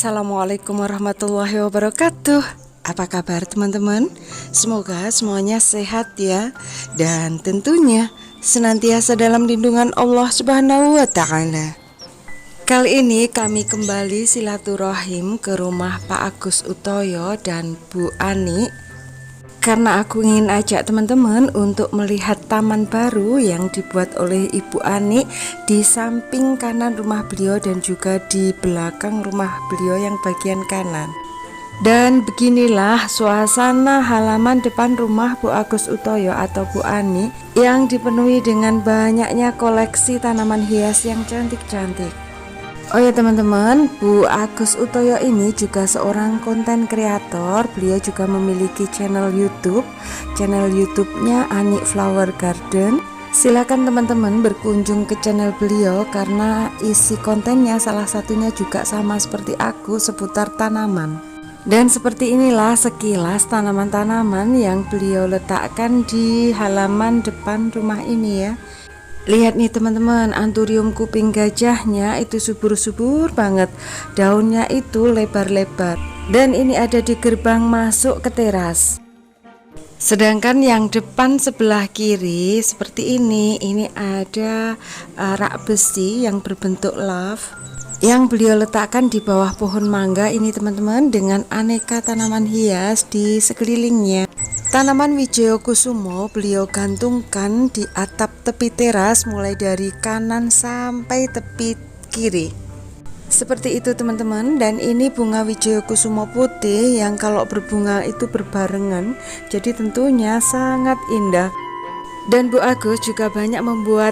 Assalamualaikum warahmatullahi wabarakatuh. Apa kabar teman-teman? Semoga semuanya sehat ya, dan tentunya senantiasa dalam lindungan Allah Subhanahu wa Ta'ala. Kali ini kami kembali silaturahim ke rumah Pak Agus Utoyo dan Bu Ani, karena aku ingin ajak teman-teman untuk melihat taman baru yang dibuat oleh Ibu Ani di samping kanan rumah beliau dan juga di belakang rumah beliau yang bagian kanan. Dan beginilah suasana halaman depan rumah Bu Agus Utoyo atau Bu Ani yang dipenuhi dengan banyaknya koleksi tanaman hias yang cantik-cantik. Oh ya teman-teman, Bu Agus Utoyo ini juga seorang konten kreator. Beliau juga memiliki channel YouTube. Channel YouTube-nya Ani Flower Garden. Silakan teman-teman berkunjung ke channel beliau karena isi kontennya salah satunya juga sama seperti aku, seputar tanaman. Dan seperti inilah sekilas tanaman-tanaman yang beliau letakkan di halaman depan rumah ini ya. Lihat nih teman-teman, anturium kuping gajahnya itu subur-subur banget. Daunnya itu lebar-lebar. Dan ini ada di gerbang masuk ke teras. Sedangkan yang depan sebelah kiri seperti ini ada rak besi yang berbentuk love yang beliau letakkan di bawah pohon mangga ini teman-teman, dengan aneka tanaman hias di sekelilingnya. Tanaman Wijaya Kusumo beliau gantungkan di atap tepi teras mulai dari kanan sampai tepi kiri. Seperti itu teman-teman, dan ini bunga Wijaya Kusumo putih yang kalau berbunga itu berbarengan, jadi tentunya sangat indah. Dan Bu Agus juga banyak membuat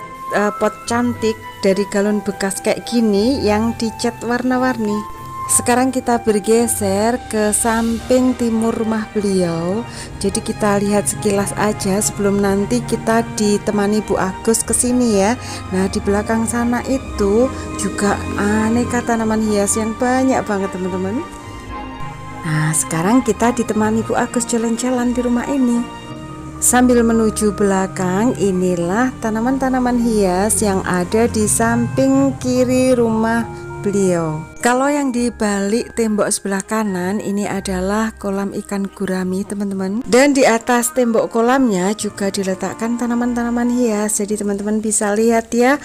pot cantik dari galon bekas kayak gini yang dicat warna-warni. Sekarang kita bergeser ke samping timur rumah beliau. Jadi kita lihat sekilas aja sebelum nanti kita ditemani Bu Agus ke sini ya. Nah, di belakang sana itu juga aneka tanaman hias yang banyak banget teman-teman. Nah, sekarang kita ditemani Bu Agus jalan-jalan di rumah ini. Sambil menuju belakang, inilah tanaman-tanaman hias yang ada di samping kiri rumah beliau. Kalau yang di balik tembok sebelah kanan ini adalah kolam ikan gurami teman-teman, dan di atas tembok kolamnya juga diletakkan tanaman-tanaman hias. Jadi teman-teman bisa lihat ya,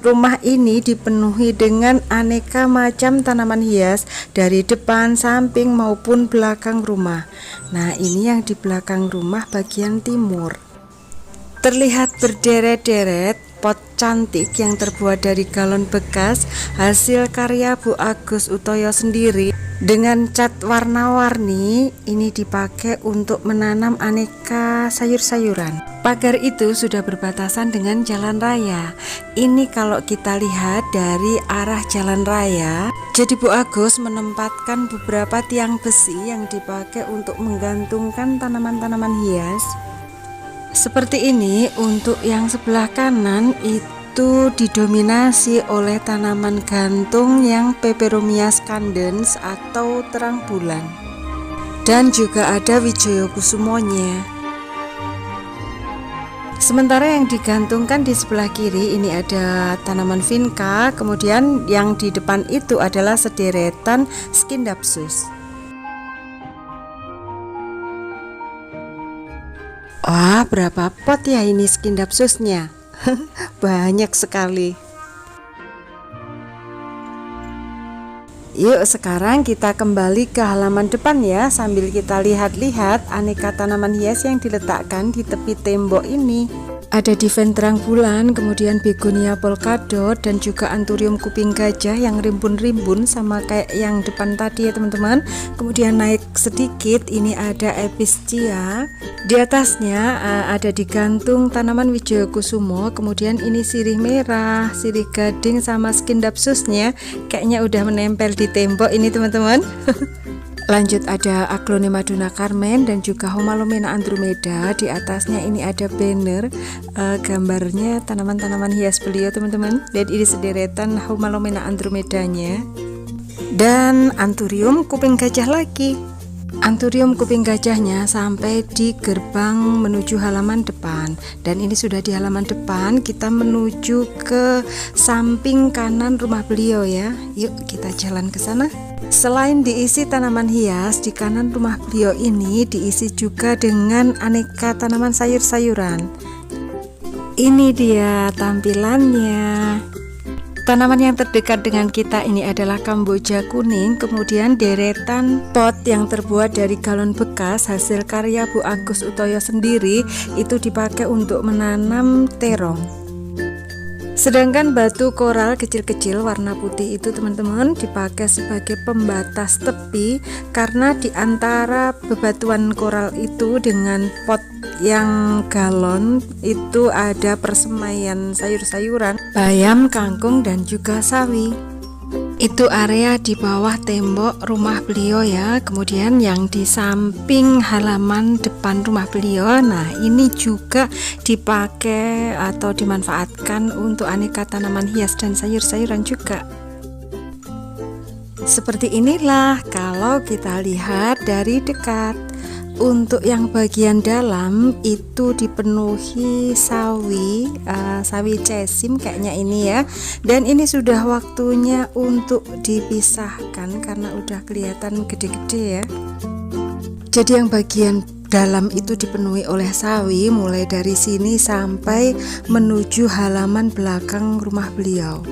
rumah ini dipenuhi dengan aneka macam tanaman hias dari depan, samping maupun belakang rumah. Nah, ini yang di belakang rumah bagian timur. Terlihat berderet-deret pot cantik yang terbuat dari galon bekas hasil karya Bu Agus Utoyo sendiri dengan cat warna-warni. Ini dipakai untuk menanam aneka sayur-sayuran. Pagar itu sudah berbatasan dengan jalan raya. Ini kalau kita lihat dari arah jalan raya, jadi Bu Agus menempatkan beberapa tiang besi yang dipakai untuk menggantungkan tanaman-tanaman hias. Seperti ini. Untuk yang sebelah kanan itu didominasi oleh tanaman gantung yang Peperomia scandens atau terang bulan, dan juga ada Wijaya Kusumonya. Sementara yang digantungkan di sebelah kiri ini ada tanaman vinca, kemudian yang di depan itu adalah sederetan Scindapsus. Wah, berapa pot ya ini Scindapsusnya? Banyak sekali. Yuk sekarang kita kembali ke halaman depan ya, sambil kita lihat-lihat aneka tanaman hias yang diletakkan di tepi tembok ini. Ada diven terang bulan, kemudian begonia polkadot, dan juga anthurium kuping gajah yang rimbun-rimbun sama kayak yang depan tadi ya teman-teman. Kemudian naik sedikit, ini ada epischia. Di atasnya ada digantung tanaman wijayakusumo. Kemudian ini sirih merah, sirih gading sama skindapsusnya kayaknya udah menempel di tembok ini teman-teman. Lanjut ada Aglonema Duna Carmen dan juga Homalomena andromeda. Di atasnya ini ada banner gambarnya tanaman-tanaman hias beliau teman-teman. Dan ini sederetan Homalomena andromedanya. Dan anthurium kuping gajah lagi. Anthurium kuping gajahnya sampai di gerbang menuju halaman depan. Dan ini sudah di halaman depan, kita menuju ke samping kanan rumah beliau ya. Yuk kita jalan ke sana. Selain diisi tanaman hias, di kanan rumah beliau ini diisi juga dengan aneka tanaman sayur-sayuran. Ini dia tampilannya. Tanaman yang terdekat dengan kita ini adalah kamboja kuning, kemudian deretan pot yang terbuat dari galon bekas hasil karya Bu Agus Utoyo sendiri itu dipakai untuk menanam terong. Sedangkan batu koral kecil-kecil warna putih itu teman-teman dipakai sebagai pembatas tepi, karena di antara bebatuan koral itu dengan pot yang galon itu ada persemaian sayur-sayuran, bayam, kangkung, dan juga sawi. Itu area di bawah tembok rumah beliau ya. Kemudian yang di samping halaman depan rumah beliau, nah ini juga dipakai atau dimanfaatkan untuk aneka tanaman hias dan sayur-sayuran juga. Seperti inilah kalau kita lihat dari dekat. Untuk yang bagian dalam itu dipenuhi sawi, sawi cesim kayaknya ini ya. Dan ini sudah waktunya untuk dipisahkan karena udah kelihatan gede-gede ya. Jadi yang bagian dalam itu dipenuhi oleh sawi mulai dari sini sampai menuju halaman belakang rumah beliau.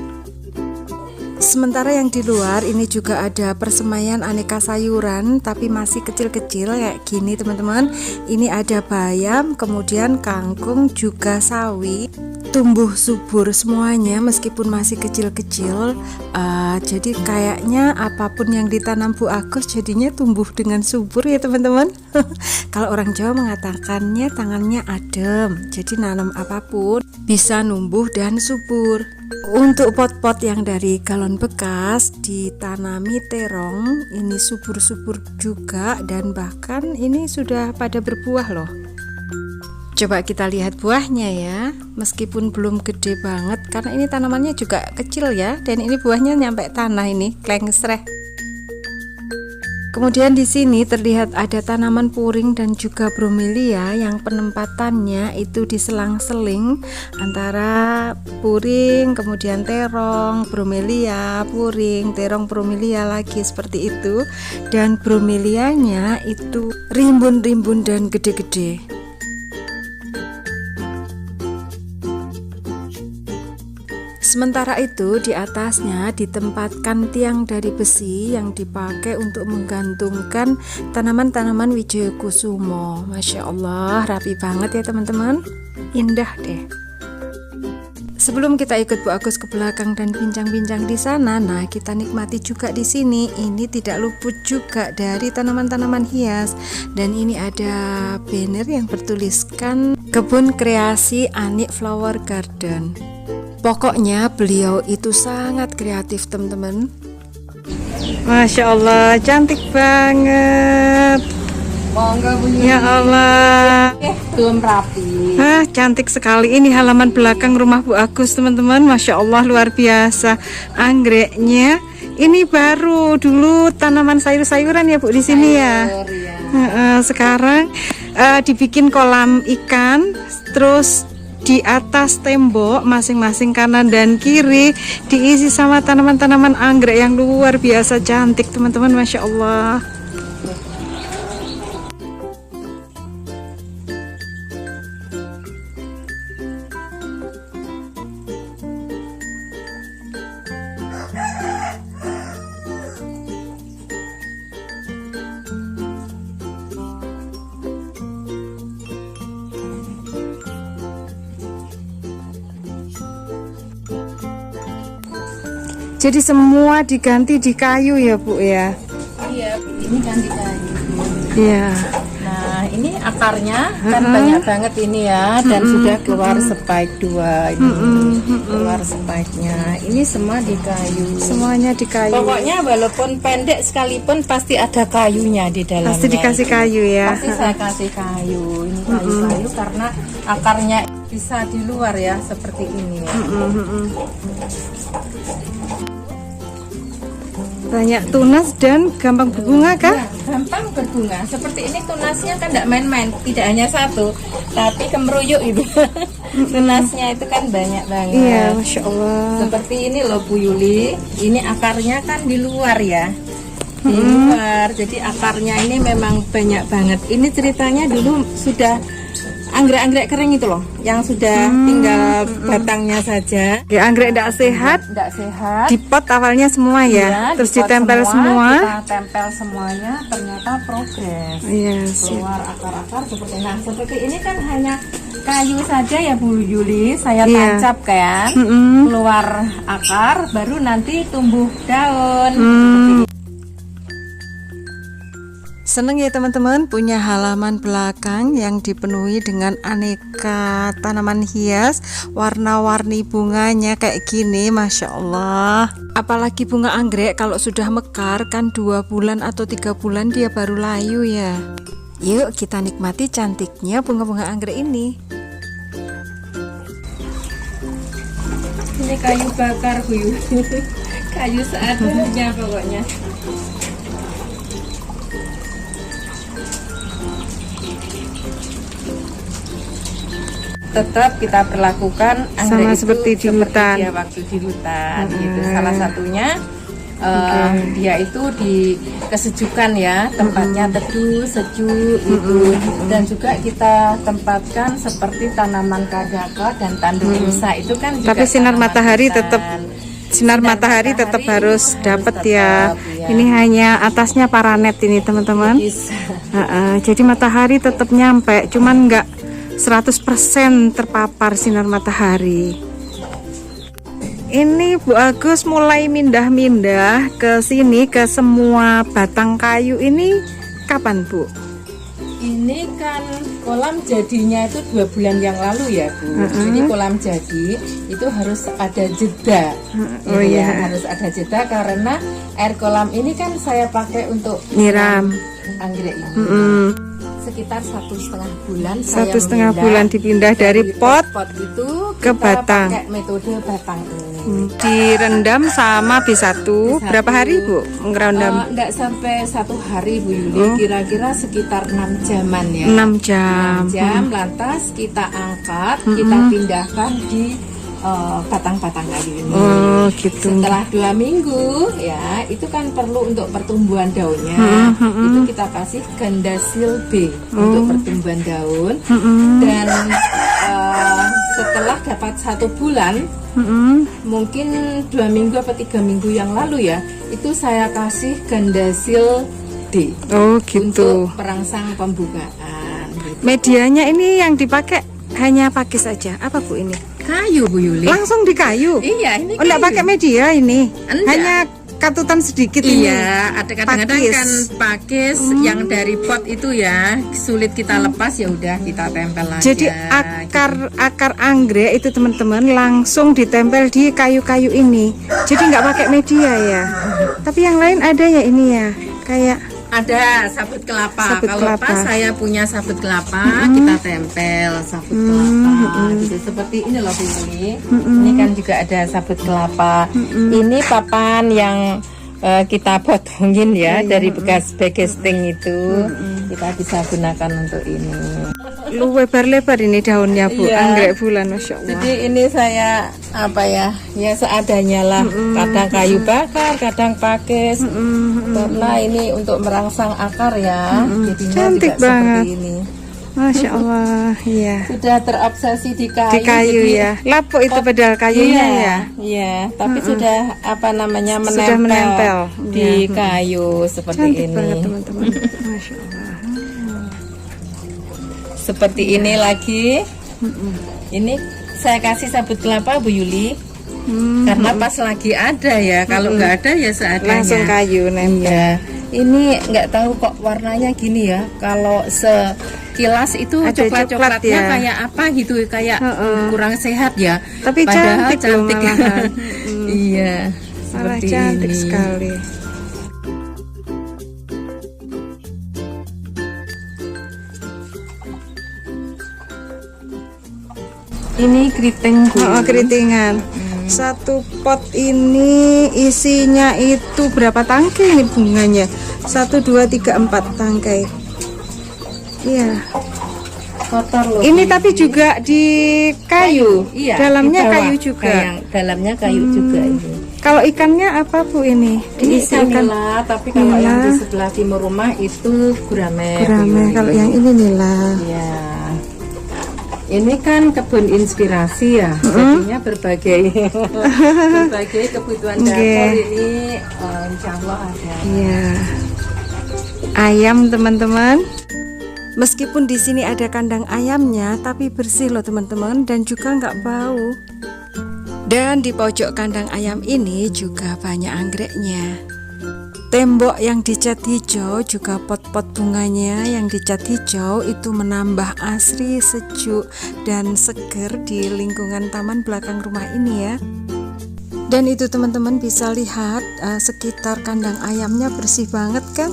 Sementara yang di luar ini juga ada persemaian aneka sayuran tapi masih kecil-kecil kayak gini teman-teman. Ini ada bayam, kemudian kangkung, juga sawi. Tumbuh subur semuanya meskipun masih kecil-kecil. Jadi kayaknya apapun yang ditanam Bu Agus jadinya tumbuh dengan subur ya teman-teman. Kalau orang Jawa mengatakannya tangannya adem. Jadi nanam apapun bisa numbuh dan subur. Untuk pot-pot yang dari galon bekas ditanami terong, ini subur-subur juga dan bahkan ini sudah pada berbuah loh. Coba kita lihat buahnya ya, meskipun belum gede banget karena ini tanamannya juga kecil ya, dan ini buahnya nyampe tanah ini, klengsreh. Kemudian di sini terlihat ada tanaman puring dan juga bromelia yang penempatannya itu diselang-seling antara puring, kemudian terong, bromelia, puring, terong, bromelia lagi seperti itu. Dan bromelianya itu rimbun-rimbun dan gede-gede. Sementara itu di atasnya ditempatkan tiang dari besi yang dipakai untuk menggantungkan tanaman-tanaman wijayakusumo. Masya Allah, rapi banget ya teman-teman, indah deh. Sebelum kita ikut Bu Agus ke belakang dan bincang-bincang di sana, nah kita nikmati juga di sini. Ini tidak luput juga dari tanaman-tanaman hias, dan ini ada banner yang bertuliskan Kebun Kreasi Anik Flower Garden. Pokoknya beliau itu sangat kreatif teman-teman. Masya Allah, cantik banget. Ya Allah, belum rapi. Cantik sekali. Ini halaman belakang rumah Bu Agus teman-teman. Masya Allah, luar biasa. Anggreknya ini baru, dulu tanaman sayur-sayuran ya Bu di sini ya. Sekarang dibikin kolam ikan, terus di atas tembok masing-masing kanan dan kiri diisi sama tanaman-tanaman anggrek yang luar biasa cantik teman-teman. Masya Allah. Jadi semua diganti di kayu ya Bu ya? Iya, ini kan di kayu. Iya. Nah, ini akarnya kan banyak banget ini ya, dan sudah keluar spike 2 ini. Keluar spike-nya. Ini semua di kayu. Semuanya di kayu. Pokoknya walaupun pendek sekalipun pasti ada kayunya di dalamnya. Pasti dikasih kayu ya. Pasti saya kasih kayu. Ini kayu-kayu karena akarnya bisa di luar ya, seperti ini ya. Banyak tunas dan gampang berbunga kah? Ya, gampang berbunga. Seperti ini tunasnya kan tidak main-main, tidak hanya satu, tapi kemeruyuk itu. Tunasnya itu kan banyak banget. Iya, Masya Allah. Seperti ini loh Bu Yuli, ini akarnya kan di luar ya, di luar. Jadi akarnya ini memang banyak banget. Ini ceritanya dulu sudah anggrek-anggrek kering itu loh, yang sudah tinggal batangnya saja. Ya, anggrek tidak sehat. Tidak sehat. Di pot awalnya semua ya, Iya, terus dipot ditempel semua. Kita tempel semuanya, ternyata progres. Iya, Keluar akar-akar seperti nah, seperti ini kan hanya kayu saja ya Bu Yuli. Saya Iya. tancap kan, keluar akar, baru nanti tumbuh daun. Seneng ya teman-teman punya halaman belakang yang dipenuhi dengan aneka tanaman hias, warna-warni bunganya kayak gini, Masya Allah. Apalagi bunga anggrek kalau sudah mekar kan 2 bulan atau 3 bulan dia baru layu ya. Yuk kita nikmati cantiknya bunga-bunga anggrek ini. Ini kayu bakar Bu Yuli. Kayu seadanya pokoknya. Tetap kita perlakukan anggrek Sama seperti di hutan. dia waktu di hutan gitu. Salah satunya dia itu di kesejukan ya, tempatnya teduh, sejuk gitu. Dan juga kita tempatkan seperti tanaman kadaka dan tanduk rusa itu kan juga Tapi sinar tanaman matahari hutan. tetap sinar matahari tetap harus dapat ya. ya. Ini hanya atasnya paranet ini teman-teman. Bisa. Jadi matahari tetap nyampe, cuman nggak 100% terpapar sinar matahari. Ini Bu Agus mulai mindah-mindah ke sini, ke semua batang kayu ini kapan Bu? Ini kan kolam jadinya itu 2 bulan yang lalu ya Bu. Jadi kolam jadi itu harus ada jeda. Oh Gitu ya, iya. harus ada jeda karena air kolam ini kan saya pakai untuk Nyiram. anggrek ini. Sekitar 1,5 bulan. 1,5 bulan dipindah dari pot itu ke kita batang. pakai metode batang ini. Direndam sama B1. Berapa hari Bu ngerendam? Enggak sampai 1 hari Bu Yuli, kira-kira sekitar 6 jaman ya. 6 jam. 6 jam, lantas kita angkat, kita pindahkan di batang-batang kayu ini. Oh gitu. Setelah 2 minggu ya, itu kan perlu untuk pertumbuhan daunnya. Itu kita kasih Gandasil B untuk pertumbuhan daun. Dan setelah dapat 1 bulan, mungkin 2 minggu atau 3 minggu yang lalu ya, itu saya kasih Gandasil D Oh gitu. untuk perangsang pembungaan. Gitu. Medianya ini yang dipakai hanya pakis saja. Apa Bu ini? Kayu Bu Yuli. Langsung di kayu. Iya, ini Oh, enggak kayu. pakai media ini. Enggak. Hanya katutan sedikit ini. Iya, ada kadang-kadang Pakis. kan pakis yang dari pot itu ya sulit kita lepas, ya udah kita tempel aja. Jadi akar anggrek itu teman-teman langsung ditempel di kayu-kayu ini. Jadi nggak pakai media ya. Tapi yang lain ada ya ini ya. Kayak ada sabut kelapa. Sabut Kalau kelapa. pas saya punya sabut kelapa, kita tempel sabut kelapa. Gitu seperti ini loh Bu Yuli. Ini kan juga ada sabut kelapa. Ini papan yang kita potongin ya dari bekas bagesting itu. Kita bisa gunakan untuk ini. lu lebar-lebar ini daunnya Bu, Iya. anggrek bulan, Masya Allah. Jadi ini saya apa ya seadanya lah. Kadang kayu bakar, kadang pakis. Karena ini untuk merangsang akar ya. Jadinya Cantik juga banget. seperti ini. Masya Allah, iya. Sudah terobsesi di kayu. Di kayu jadi- ya, lapuk itu pedal kayunya Iya, ya. iya. Tapi sudah apa namanya menempel, Sudah menempel. di Iya. kayu seperti Cantik ini. banget teman-teman. Masya Allah. Seperti ini lagi. Ini saya kasih sabut kelapa Bu Yuli. Karena pas lagi ada ya, kalau nggak ada ya seadanya. Langsung kayu nempel. Iya. Ini nggak tahu kok warnanya gini ya. Kalau sekilas itu Ada coklat-coklatnya coklat ya. kayak apa gitu, kayak kurang sehat ya. Tapi Padahal cantik loh cantik. malahan. Iya. Malah Seperti cantik ini. sekali. Ini keriting Bu. Oh, keritingan. Satu pot ini isinya itu berapa tangkai ini bunganya? 1, 2, 3, 4 tangkai. Iya. Kotor loh. Ini tapi juga di kayu. Iya. Dalamnya di bawah. kayu juga. Dalamnya kayu juga ini. Kalau ikannya apa Bu ini? Ini Diisi ikan nila, tapi kalau yang di Nila. sebelah timur rumah itu gurame. gurame. Kalau yang ini nila. Ya. Ini kan kebun inspirasi ya, jadinya berbagai kebutuhan dapur ini insya Allah ada. Iya. Ayam teman-teman. Meskipun di sini ada kandang ayamnya, tapi bersih loh teman-teman dan juga nggak bau. Dan di pojok kandang ayam ini juga banyak anggreknya. Tembok yang dicat hijau, juga pot-pot bunganya yang dicat hijau itu menambah asri, sejuk, dan seger di lingkungan taman belakang rumah ini ya. Dan itu teman-teman bisa lihat sekitar kandang ayamnya bersih banget kan?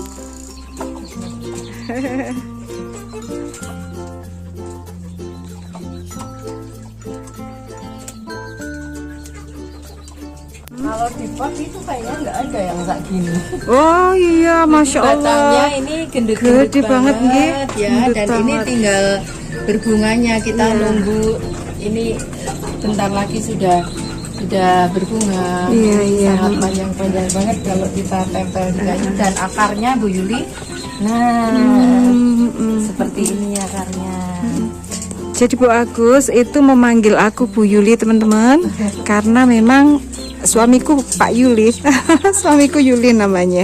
Kalau di pot itu kayaknya nggak ada yang kayak gini. Oh iya, Masya Batangnya Allah. ini gendut-gendut Gede banget, nggih. ya, Gendut dan ini banget. tinggal berbunganya. Kita nunggu ini bentar lagi sudah berbunga. Iya, iya. Sangat panjang-panjang banget kalau kita tempel di kayu, dan akarnya Bu Yuli. Nah, seperti ini akarnya. Jadi Bu Agus itu memanggil aku Bu Yuli teman-teman, karena memang suamiku Pak Yuli. Suamiku Yuli namanya.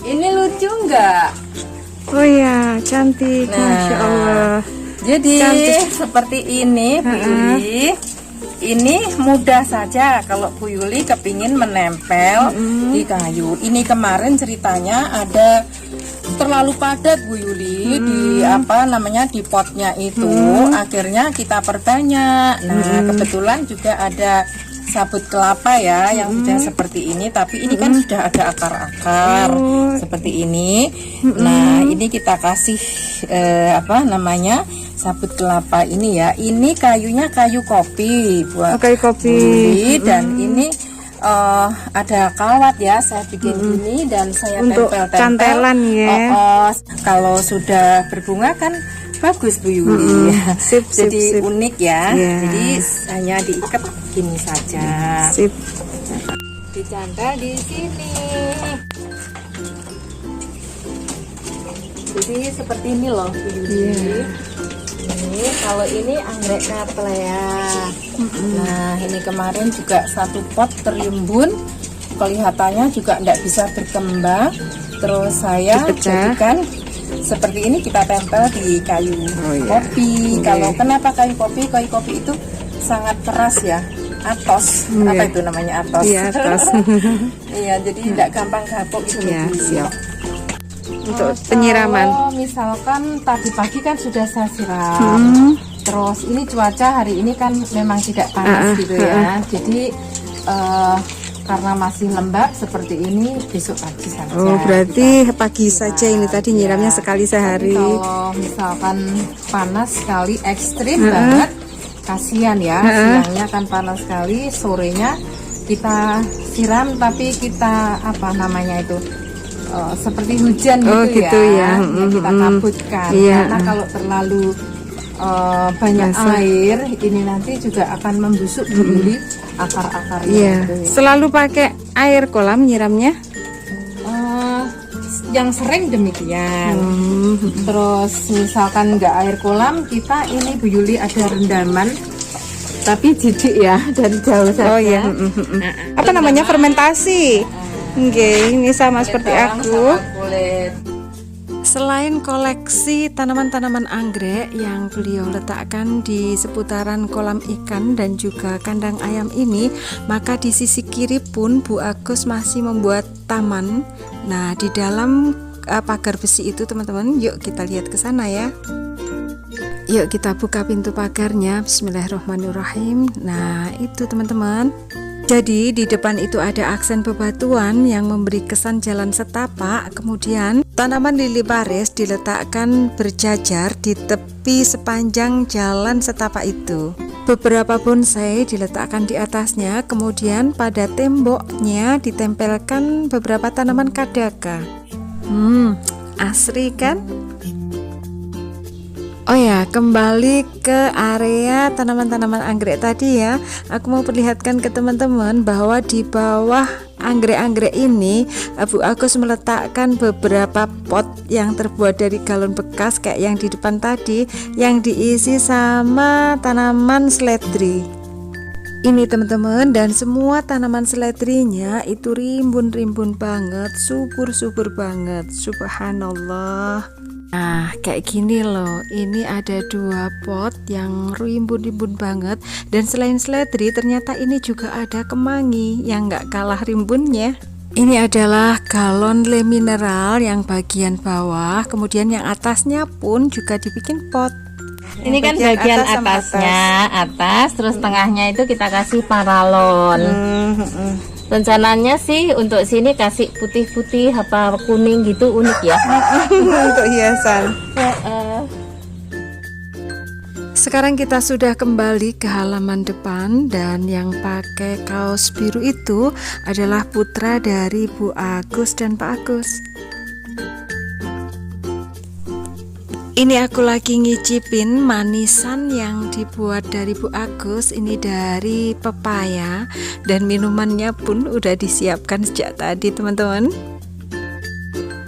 Ini lucu nggak? Oh ya, cantik, Nah, Masya Allah. Jadi Cantik. seperti ini Bu Yuli. Ini mudah saja kalau Bu Yuli kepingin menempel di kayu. Ini kemarin ceritanya ada terlalu padat Bu Yuli di apa namanya di potnya itu. Akhirnya kita perbanyak. Nah, kebetulan juga ada sabut kelapa ya yang sudah seperti ini, tapi ini kan sudah ada akar-akar seperti ini. Nah, ini kita kasih apa namanya sabut kelapa ini ya. Ini kayunya kayu kopi buat Kayu kopi. Yuli, dan ini ada kawat ya, saya bikin ini dan saya Untuk tempel-tempel. cantelan ya. Kalau sudah berbunga kan bagus Bu Yuli. Sip, sip, Jadi sip. unik ya. Iya. Jadi hanya diikat gini saja. Sip. Dicantel di sini. Jadi seperti ini loh Bu Yuli. Iya. Ini kalau ini anggrek katlea. Nah, ini kemarin juga satu pot terimbun, kelihatannya juga tidak bisa berkembang. Terus saya Dipecah. jadikan seperti ini, kita tempel di kayu kopi. Kalau kenapa kayu kopi? Kayu kopi itu sangat keras ya, atos. Apa itu namanya atos? Iya, atos. Iya, jadi tidak gampang gapuk gitu. Ya, Bu. siap. Untuk penyiraman. Kalau misalkan tadi pagi kan sudah saya siram. Terus ini cuaca hari ini kan memang tidak panas gitu ya. Jadi karena masih lembab seperti ini, besok pagi saja. Oh, berarti pagi saja ini tadi nyiramnya sekali Tapi sehari. kalau misalkan panas sekali, ekstrim banget, kasihan ya. Siangnya kan panas sekali, sorenya kita siram, tapi kita apa namanya itu? Seperti hujan Oh, gitu, gitu ya. ya kita kabutkan. Iya. Karena kalau terlalu banyak air, ini nanti juga akan membusuk dulu akar-akarnya. Iya. gitu ya. Selalu pakai air kolam nyiramnya? Yang sering demikian. Terus misalkan nggak air kolam, kita ini Bu Yuli ada rendaman, tapi jijik ya dari jauh saja. Oh iya. Apa namanya, fermentasi? Oke, ini sama seperti Bawang aku. sama kulit. Selain koleksi tanaman-tanaman anggrek yang beliau letakkan di seputaran kolam ikan dan juga kandang ayam ini, maka di sisi kiri pun Bu Agus masih membuat taman. Nah, di dalam pagar besi itu teman-teman, yuk kita lihat ke sana ya. Yuk kita buka pintu pagarnya. Bismillahirrahmanirrahim. Nah, itu teman-teman. Jadi di depan itu ada aksen bebatuan yang memberi kesan jalan setapak. Kemudian tanaman lili Paris diletakkan berjajar di tepi sepanjang jalan setapak itu. Beberapa bonsai diletakkan di atasnya. Kemudian pada temboknya ditempelkan beberapa tanaman kadaka. Asri kan? Oh ya, kembali ke area tanaman-tanaman anggrek tadi ya. Aku mau perlihatkan ke teman-teman bahwa di bawah anggrek-anggrek ini Bu Agus meletakkan beberapa pot yang terbuat dari galon bekas kayak yang di depan tadi, yang diisi sama tanaman seledri. Ini teman-teman, dan semua tanaman seledrinya itu rimbun-rimbun banget, subur-subur banget, subhanallah. Nah, kayak gini loh. Ini ada 2 pot yang rimbun-rimbun banget. Dan selain seledri, ternyata ini juga ada kemangi yang gak kalah rimbunnya. Ini adalah galon le mineral yang bagian bawah, kemudian yang atasnya pun juga dibikin pot. Ini kan bagian atasnya atas, terus tengahnya itu kita kasih paralon. Rencananya sih untuk sini kasih putih-putih apa kuning gitu, unik ya. Untuk hiasan. Sekarang kita sudah kembali ke halaman depan, dan yang pakai kaos biru itu adalah putra dari Bu Agus dan Pak Agus. Ini aku lagi ngicipin manisan yang dibuat dari Bu Agus. Ini dari pepaya, dan minumannya pun udah disiapkan sejak tadi teman-teman.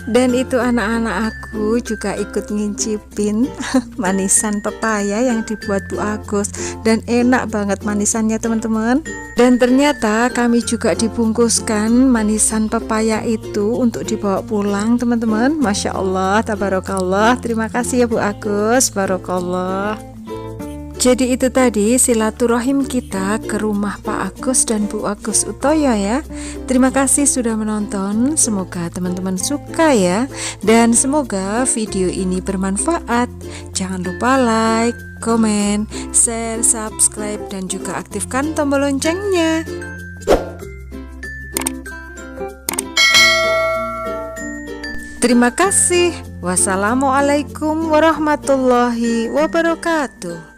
Dan itu anak-anak aku juga ikut ngincipin manisan pepaya yang dibuat Bu Agus, dan enak banget manisannya teman-teman. Dan ternyata kami juga dibungkuskan manisan pepaya itu untuk dibawa pulang teman-teman. Masya Allah, tabarakallah. Terima kasih ya Bu Agus, barokallah. Jadi itu tadi silaturahim kita ke rumah Pak Agus dan Bu Agus Utoyo ya. Terima kasih sudah menonton. Semoga teman-teman suka ya, dan semoga video ini bermanfaat. Jangan lupa like, komen, share, subscribe, dan juga aktifkan tombol loncengnya. Terima kasih. Wassalamualaikum warahmatullahi wabarakatuh.